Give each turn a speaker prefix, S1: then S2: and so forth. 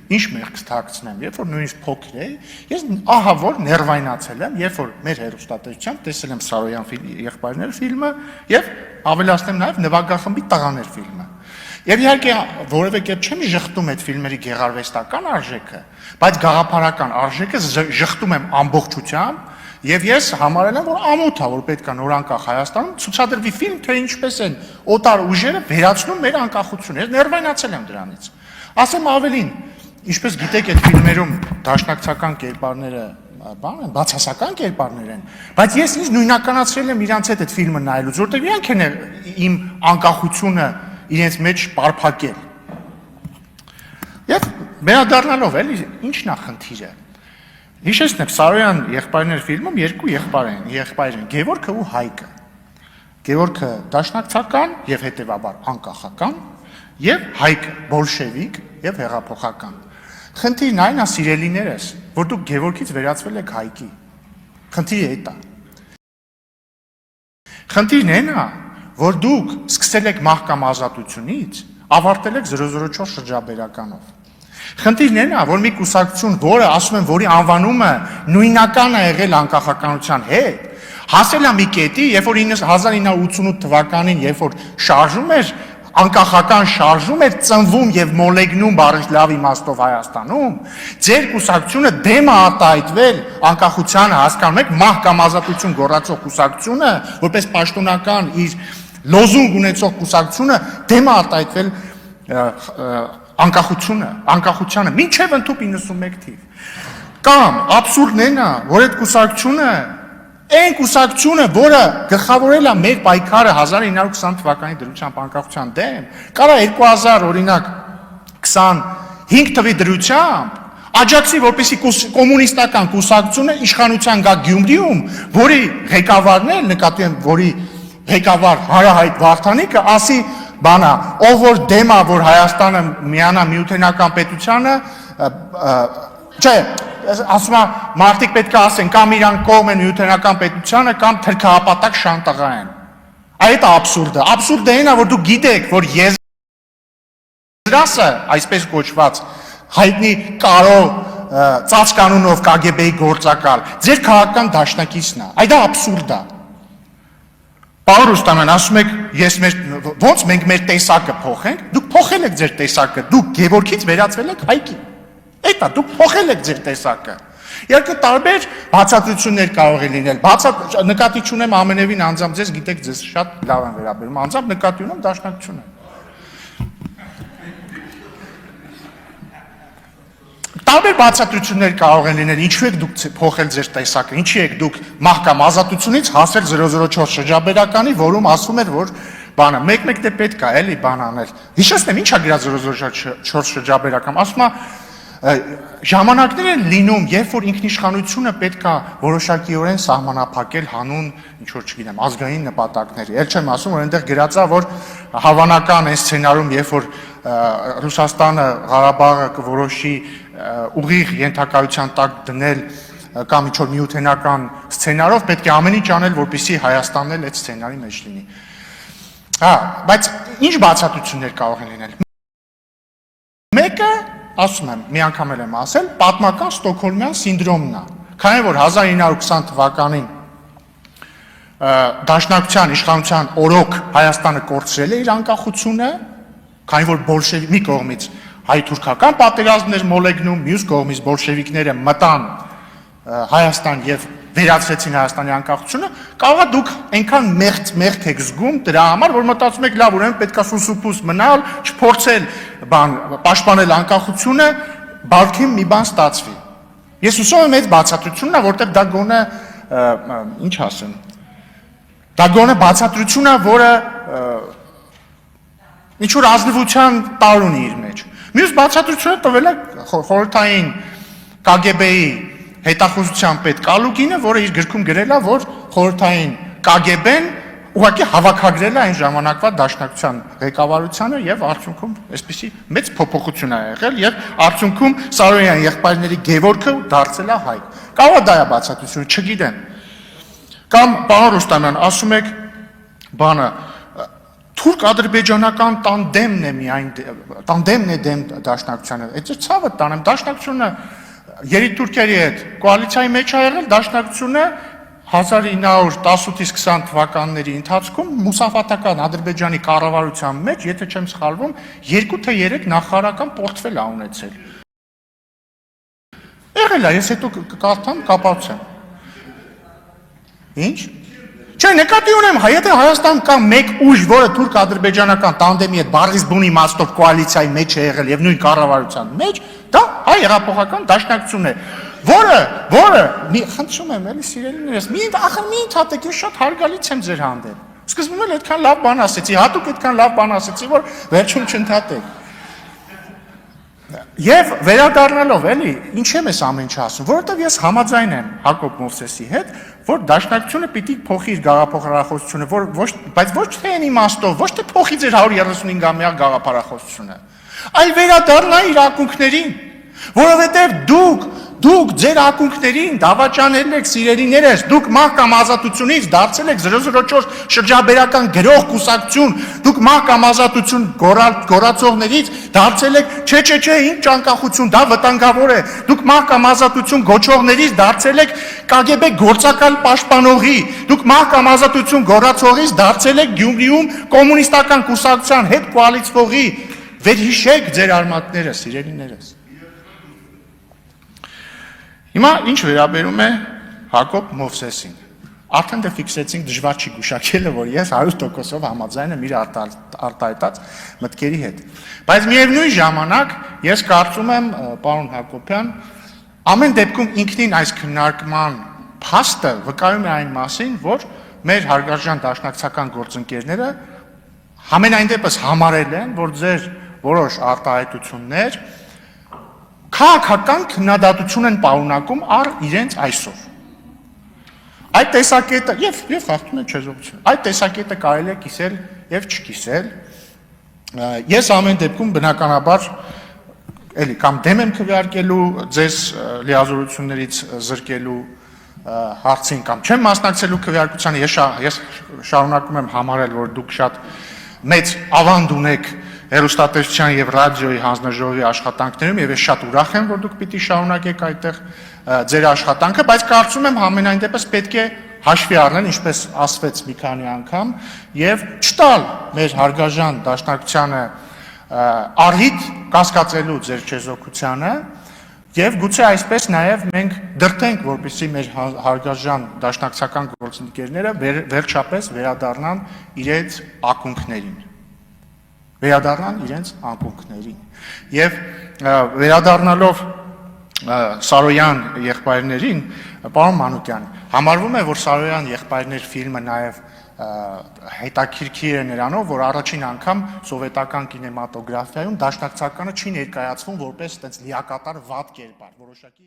S1: Ինչ մեղք թաքցնեմ, երբ որ նույնիսկ փոքր էի, ես ահա որ ներվայնացել եմ, երբ որ մեր հեռուստատեսությամբ տեսել եմ Սարոյան եղբայրներ ֆիլմը եւ ավելացնեմ նաեւ նվագախմբի տղաներ ֆիլմը։ Եվ իհարկե որևէ կերպ չեմ ժխտում այդ ֆիլմերի գեղարվեստական արժեքը, բայց գաղափարական արժեքը ժխտում եմ ամբողջությամբ եւ ես համարել եմ, որ ամոթ է, որ պետք է նոր անկախ Հայաստանում ցուցադրվի ֆիլմ, թե ինչպես են օտար ուժերը վերացնում մեր անկախությունը։ Ես ներվայնացել եմ դրանից։ Ասեմ ավելին, ինչպես գիտեք, այդ ֆիլմերում դաշնակցական կերպարները բացասական կերպարներ են, բայց ես ինձ նույնականացրել եմ իրանց հետ այդ ֆիլմը նայելուց, որտեղ իրանք են իմ անկախությունը իրենց մեջ պարփակել։ Եվ վերադառնալով էլի, ի՞նչն է խնդիրը։ Հիշեցնեք, Սարոյան եղբայրներ ֆիլմում երկու եղբայր են, Գևորգը ու Հայկը։ Գևորգը դաշնակցական եւ հետեւաբար անկախական, եւ Հայկը բոլշևիկ եւ հեղափոխական։ Խնդիրն այն է, սիրելիներս, որ դուք Գևորգից վերածվել եք Հայկի։ Խնդիրը այդ է։ Խնդիրն այն է, որ դուք սկսել եք մահկամ ազատությունից, ավարտել եք 004 շրջաբերականով։ Խնդիրն այն է, որ մի կուսակցություն, որը ասում են, որի անվանումը նույնական է եղել անկախականության հետ, հասել է մի կետի, երբ որ 1988 թվականին, երբ որ շարժում էր, անկախական շարժում էր ծնվում եւ մոլեգնում բառի լավ իմաստով Հայաստանում, ձեր կուսակցությունը դեմ է արտահայտվել անկախությանը, հասկանում եք, մահկամ ազատություն գոռացող կուսակցությունը, որպես պաշտոնական իր լոզունգ ունեցող կուսակցությունը դեմ է արտահայտվել անկախությանը, մինչև ընդཐུպ 91 թիվ։ Կամ աբսուրդն այն է, որ այդ կուսակցությունը, այն կուսակցությունը, որը գլխավորել է մեր պայքարը 1920 թվականի դրությամբ անկախության դեմ, կարա 2000 օրինակ 25 թվի դրությամբ աջակցի, որպեսզի կոմունիստական կուսակցությունը իշխանության գա Գյումրիում, որի ղեկավարն է, նկատի եմ, որի ղեկավար Հարահայտ Վարդանիկը ասի բանա, ով որ դեմ է, որ Հայաստանը միանա միութենական պետությանը, չէ, ասում է, մարդիկ պետք է ասեն, կամ իրան կողմ են միութենական պետությանը, կամ թրքահապատակ շանտաղա են։ Այդ է աբսուրդը։ Աբսուրդը այն է, որ դուք գիտեք, որ եզրասը, այսպես կոչված, հայտնի Կարո ծածկանունով KGB-ի գործակալ, ձեր քաղաքական դաշնակիցն է։ Այդ է աբսուրդ է։ Պարոն Ռուստամյան, ասում եք, ոնց մենք մեր տեսակը փոխենք, դուք փոխել եք ձեր տեսակը, դուք Գևորգից վերածվել եք Հայկի։ Այդ է, դուք փոխել եք ձեր տեսակը։ Իհարկե տարբեր բացատրություններ կարող է լինել, նկատի չունեմ ամենևին անձամբ ձեզ, գիտեք, ձեզ շատ լավ են վերաբերում, անձամբ նկատի ունեմ դաշնակցությունը։ Տարբեր բացատրություններ կարող են լինել, ինչու եք դուք փոխել ձեր տեսակը, ինչի եք դուք մահկամ ազատությունից հասել 004 շրջաբերականի, որում ասվում էր, որ բանը, մեկ-մեկ դե պետք է էլի բան անել։ Հիշեցնեմ, ինչ է գրած 004 շրջաբերական, ասում է, ժամանակներ են լինում, երբ որ ինքնիշխանությունը պետք է որոշակիորեն սահմանափակել հանուն, ինչ որ չգիտեմ, ազգային նպատակների։ Էլ չեմ ասում, որ այնտեղ գրած է, որ հավանական այն սցենարում, երբ որ Ռուսաստանը Ղարաբաղը կորոշի ուղիղ ենթակայության տակ դնել կամ ինչ որ միութենական սցենարով, պետք է ամեն ինչ անել, որպեսզի Հայաստանն էլ այդ սցենարի մեջ լինի։ Հա, բայց ինչ բացատրություններ կարող են լինել։ Մեկը, ասում եմ, մի անգամ եմ ասել, պատմական Ստոկհոլմյան սինդրոմն է։ Քանի որ 1920 թվականին դաշնակցության իշխանության օրոք Հայաստանը կորցրել է իր անկախությունը, քանի որ բոլշևիկի կողմից հայ-թուրքական պատերազմներ մոլեգնում, մյուս կողմից բոլշևիկները մտան Հայաստան եւ վերացրեցին Հայաստանի անկախությունը, կարող է դուք այնքան մեղք եք զգում դրա համար, որ մտածում եք, լավ, ուրեմն պետք է սուսուփուս մնալ, չփորձել պաշտպանել անկախությունը, բալքին մի բան ստացվի։ Ես հուսով եմ այդ բացատրությունն է, որտեղ դա գոնե ինչ ասեմ։ Դա գոնե բացատրությունն է, որը ինչ որ ազնվության տար ունի իր մեջ։ Մյուս բացատրությունը տվել է խորհրդային KGB-ի հետախուզության պետ Կալուգինը, որը իր գրքում գրել է, որ խորհրդային KGB-ն ուղղակի հավաքագրել է այն ժամանակվա դաշնակցության ղեկավարությանը եւ արդյունքում այսպեսի մեծ փոփոխություն է եղել եւ արդյունքում Սարոյան եղբայրների Գևորգը դարձել է Հայ։ Կարող է դա է բացատրությունը, չգիտեմ։ Կամ պարոն Ռուստամյան, ասում եք, բանը, թուրք-ադրբեջանական տանդեմն է միայն տանդեմն է դեմ դաշնակցությանը։ Այդ ցավը տանեմ, դաշնակցությունը երիտուրքերի հետ կոալիցիայի մեջ ա եղել, դաշնակցությունը 1918-ից 20 թվականների ընթացքում մուսաֆաթական Ադրբեջանի կառավարության մեջ, եթե չեմ սխալվում, 2 թե 3 նախարարական պորտֆել ա ունեցել։ Եղել է, ես հետո կարդամ, կապացեմ։ Ինչ? Չէ, նկատի ունեմ, եթե Հայաստան կա մեկ ուժ, որը թուրք-ադրբեջանական տանդեմի հետ բառից բուն իմաստով կոալիցիայի մեջ է եղել եւ նույն կառավարության մեջ, դա հայ հեղափոխական դաշնակցությունն է, որը մի խնդրում եմ, էլի սիրելիներս, մի ընդհատեք, ես շատ հարգալից եմ ձեր հանդեպ։ Սկզբում էլ այդքան լավ բան ասեցի, հատուկ այդքան լավ բան ասեցի, որ վերջում չընդհատեք։ Եվ վերադառնալով, էլի, ինչ եմ ես ամեն ինչ ասում, որովհետև ես համաձայն եմ Հակոբ Մովսեսի հետ, որ դաշնակցությունը պիտի փոխի իր գաղափարախոսությունը, բայց ոչ թե այն իմաստով, ոչ թե փոխի ձեր 135-ամյա գաղափարախոսությունը, այլ վերադառնա իր ակունքներին, որովհետև դուք ձեր ակունքներին դավաճանել եք, սիրելիներս, դուք մահկամ ազատությունից դարձել եք 004 շրջաբերական գրող կուսակցություն, դուք մահկամ ազատություն գոռացողներից դարձել եք չէ, ինչ անկախություն, դա վտանգավոր է, դուք մահկամ ազատություն գոչողներից դարձել եք KGB գործակալ պաշտպանողի, դուք մահկամ ազատություն գոռացողից դարձել եք Գյումրիում կոմունիստական կուսակցության հետ կոալիցվողի, վերհիշեք ձեր արմատները, սիրելիներս։ Հիմա ինչ վերաբերում է Հակոբ Մովսեսին, արդեն դե ֆիքսեցինք դժվար չի գուշակելը, որ ես 100%-ով համաձայն եմ իր արտահայտած մտքերի հետ, բայց միևնույն ժամանակ ես կարծում եմ, պարոն Հակոբյան, ամեն դեպքում ինքնին այս քննարկման փաստը վկայում է այն մասին, որ մեր հարգարժան դաշնակցական գործընկերները համենայն դեպս համարել են, որ ձեր որոշ արտահայտություններ քաղաքական քննադատություն են պարունակում առ իրենց այսօր։ Այդ տեսակետը եւ խախտում է չեզոքությունը։ Այդ տեսակետը կարելի է կիսել եւ չկիսել։ Ես ամեն դեպքում բնականաբար էլի կամ դեմ եմ քվեարկելու ձեզ լիազորություններից զրկելու հարցին կամ չեմ մասնակցելու քվեարկությանը, ես շարունակում եմ համարել, որ դուք շատ մեծ ավանդ ունեք հեռուստատեսության եւ ռադիոյի հանձնաժողովի աշխատանքներում եւ ես շատ ուրախ եմ, որ դուք պիտի շարունակեք այդտեղ ձեր աշխատանքը, բայց կարծում եմ համենայն դեպս պետք է հաշվի առնել, ինչպես ասվեց մի քանի անգամ, եւ չտալ մեր հարգարժան դաշնակցությանը առիթ կասկածելու ձեր չեզոքությանը եւ գուցե այսպես նաեւ մենք դրդենք, որպեսզի մեր հարգարժան դաշնակցական գործընկերները վերջապես վերադառնան իրենց ակունքներին։ Եվ վերադառնալով Սարոյան եղբայրներին, պարոն Մանուկյան, համարվում է, որ Սարոյան եղբայրներ ֆիլմը նաև հետաքրքիր է նրանով, որ առաջին անգամ սովետական կինեմատոգրաֆիայում դաշնակցականը չի ներկայացվում որպես այդպես լիակատար վատ կերպար, որոշակի